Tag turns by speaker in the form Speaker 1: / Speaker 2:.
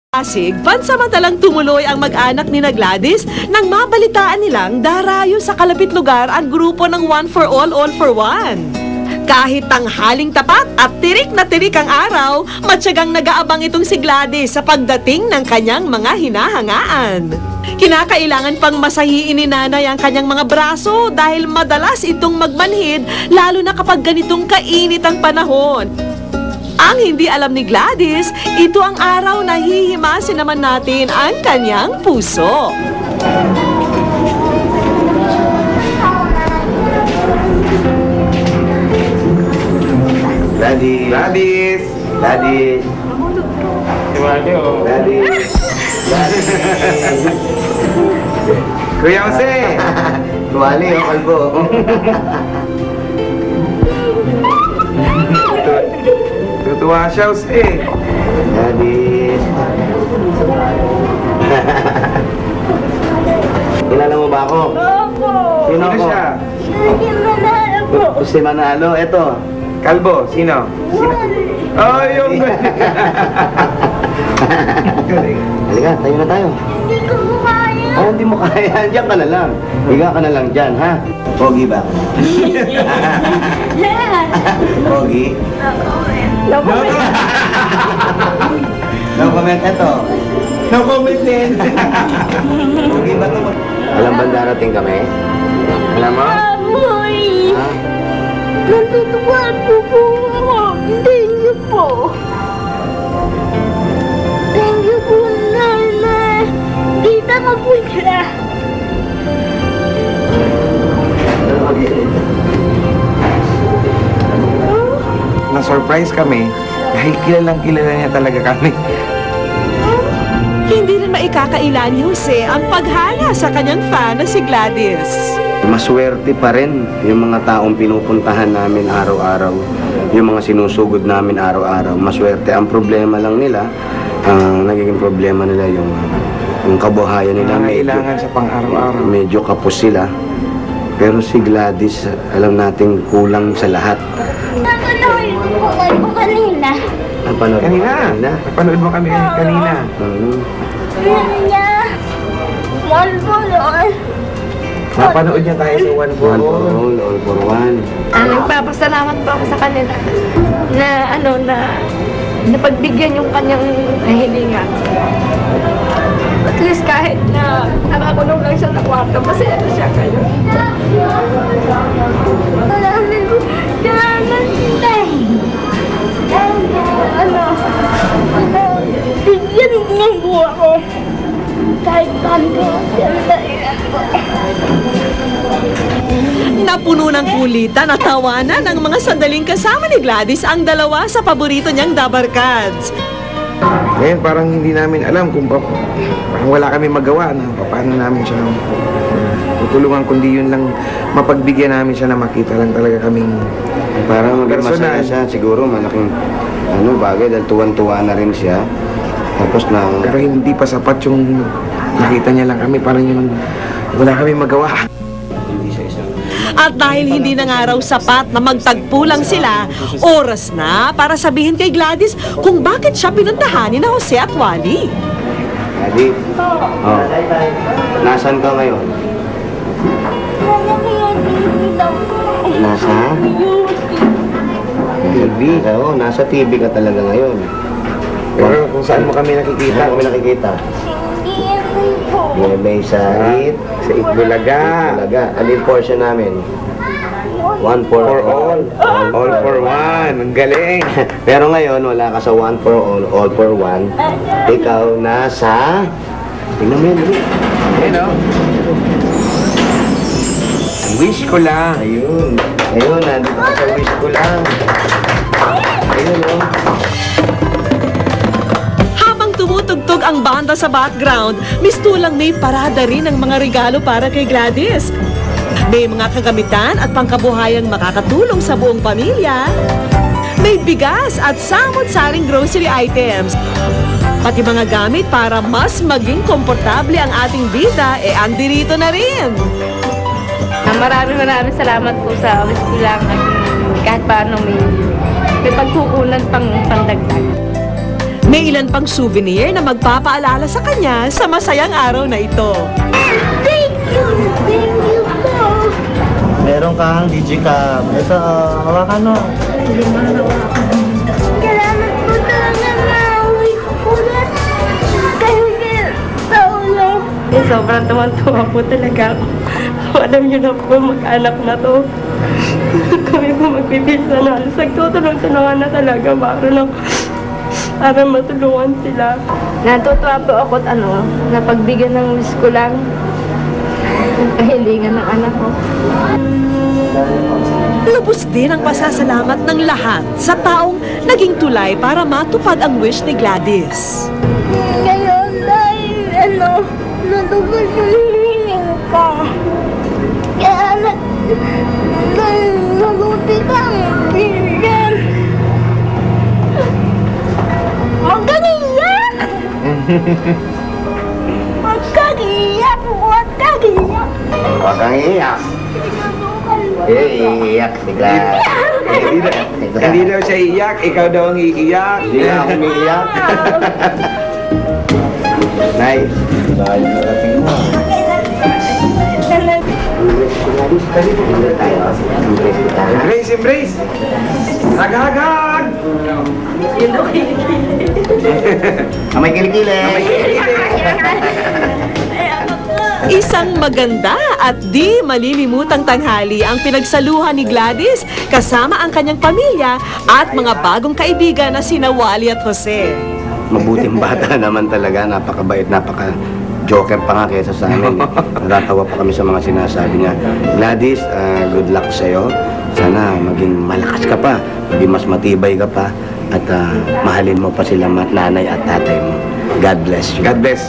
Speaker 1: Pasig, pansamantalang tumuloy ang mag-anak ni Gladys nang mabalitaan nilang darayo sa kalapit lugar ang grupo ng One for All, All for One. Kahit tanghaling tapat at tirik na tirik ang araw, matyagang nag-aabang itong si Gladys sa pagdating ng kanyang mga hinahangaan. Kinakailangan pang masahiin ni nanay ang kanyang mga braso dahil madalas itong magmanhid lalo na kapag ganitong kainit ang panahon. Ang hindi alam ni Gladys, ito ang araw na hihimasin naman natin ang kanyang puso.
Speaker 2: Gladys! Gladys! Gladys! Gladys! Gladys! Kuya Jose! Tuwali yung kalbo. Tutuwa siya, Jose. Gladys! Kilala mo ba ako?
Speaker 3: Opo!
Speaker 2: Sino ako?
Speaker 3: Siya po!
Speaker 2: Si Manalo, eto. Kalbo, sino? Oh, yung... Halika, tayo na tayo.
Speaker 3: Hindi ko kaya!
Speaker 2: Oh, hindi mo kaya. Diyan ka na lang. Higa ka na lang dyan, ha? Pogi ba? Pogi?
Speaker 3: No comment!
Speaker 2: No comment, eto. No comment din. Pogi ba ito? Alam ba darating kami? Alam mo?
Speaker 3: Amoy!
Speaker 2: Ha?
Speaker 3: Natutuwa po ako! Thank you po! Thank you po, Nanay! Kita mo po siya!
Speaker 4: Na-surprise kami dahil kilalang kilala niya talaga kami.
Speaker 1: Hindi rin maikakaila ni Jose ang paghanga sa kanyang fan na si Gladys.
Speaker 2: Maswerte pa rin yung mga taong pinupuntahan namin araw-araw, yung mga sinusugod namin araw-araw. Maswerte. Ang problema lang nila, ang nagiging problema nila yung kabuhayan nila.
Speaker 4: Kailangan sa pang-araw-araw.
Speaker 2: Medyo kapos sila. Pero si Gladys, alam nating kulang sa lahat.
Speaker 3: Napanood ko kanina.
Speaker 2: Napanood mo
Speaker 4: Kanina? Napanood mo kami kanina.
Speaker 3: Yun niya. One for all.
Speaker 4: Napanood niya tayo sa One for
Speaker 2: One for
Speaker 4: All.
Speaker 2: all for one.
Speaker 5: Nagpapasalamat po ako sa kanila na napagbigyan yung kanyang kahilingan. At least kahit na nakakulong lang siya sa kwarto, masaya na siya kayo.
Speaker 3: Bigyan ng buwa ko. Kahit tanto,
Speaker 1: Napuno ng kulitan at tawanan ng mga sandaling kasama ni Gladys ang dalawa sa paborito niyang dabarkads.
Speaker 4: Ngayon parang hindi namin alam kung parang wala kami magawa na paano namin siya tutulungan, kundi yun lang mapagbigyan namin siya na makita lang talaga kaming
Speaker 2: Parang maging masaya
Speaker 4: personal.
Speaker 2: siya, siguro malaking bagay dahil tuwan-tuwa na rin siya. Tapos na...
Speaker 4: Pero hindi pa sapat yung nakita niya lang kami, parang yung wala kami magawa.
Speaker 2: Hindi siya isang...
Speaker 1: At dahil hindi na nga raw sapat na magtagpo lang sila, oras na para sabihin kay Gladys kung bakit siya pinuntahan ni na Jose at Wally.
Speaker 2: Adi, oh, nasan ka ngayon? Nasa? TV? Oo, nasa TV ka talaga ngayon.
Speaker 4: Pero kung saan mo kami nakikita,
Speaker 2: Kami nakikita. May Sait.
Speaker 4: sa Itbulaga.
Speaker 2: Talaga. Ano yung portion namin? One for all.
Speaker 4: All for one. Ang galing.
Speaker 2: Pero ngayon, wala ka sa one for all for one. Ikaw nasa... Tingnan mo yun.
Speaker 4: Ayun o. Wish ko lang.
Speaker 2: Ayun. Ayun, nandito ka sa wish ko lang. Ayun o.
Speaker 1: Habang tumutugtog ang banda sa background, mistulang may parada rin ng mga regalo para kay Gladys. May mga kagamitan at pangkabuhayang makakatulong sa buong pamilya. May bigas at samot-saring grocery items. Pati mga gamit para mas maging komportable ang ating vida, andirito na rin.
Speaker 5: Maraming salamat po sa wish ko lang at kahit paano may pagkukunan pang dagdag.
Speaker 1: May ilan pang souvenir na magpapaalala sa kanya sa masayang araw na ito.
Speaker 3: Thank you po.
Speaker 6: Meron kang digicam. Ito, hawakan mo.
Speaker 3: Salamat po talaga na uwi ko po na. Kayo sa ulo.
Speaker 5: Sobrang tuwan-tuwa po talaga ako. Alam niyo na po, mag-anak na to. Kami po magpipisa na halos nagtutulong-tulungan na talaga para matulungan sila. Natutuwa po ako at napagbigyan ng wish ko lang ang kahilingan ng anak ko.
Speaker 1: Lubos din ang pasasalamat ng lahat sa taong naging tulay para matupad ang wish ni Gladys.
Speaker 3: Ngayon dahil natupad yung hiling ko. Kaya nabuti kang bigyan. Huwag kang iyak! Huwag kang iyak! Huwag kang iyak!
Speaker 6: Huwag kang iiyak. Iiyak si Glad.
Speaker 4: Hindi daw siya iiyak, ikaw daw ang iiyak.
Speaker 6: Hindi na ako umiiyak.
Speaker 2: Nay,
Speaker 6: Dahil narating mo.
Speaker 4: Embrace, embrace! Hag-hag-hag!
Speaker 6: May kilikili.
Speaker 1: Isang maganda at di malilimutang tanghali ang pinagsaluhan ni Gladys kasama ang kanyang pamilya at mga bagong kaibigan na sina Wally at Jose.
Speaker 2: mabuting bata naman talaga, napakabait, napaka-joker pa nga kesa sa amin. Natatawa pa kami sa mga sinasabi niya. Gladys, good luck sa'yo. Sana maging malakas ka pa, maging mas matibay ka pa, at mahalin mo pa sila nanay at tatay mo. God bless you.
Speaker 4: God bless.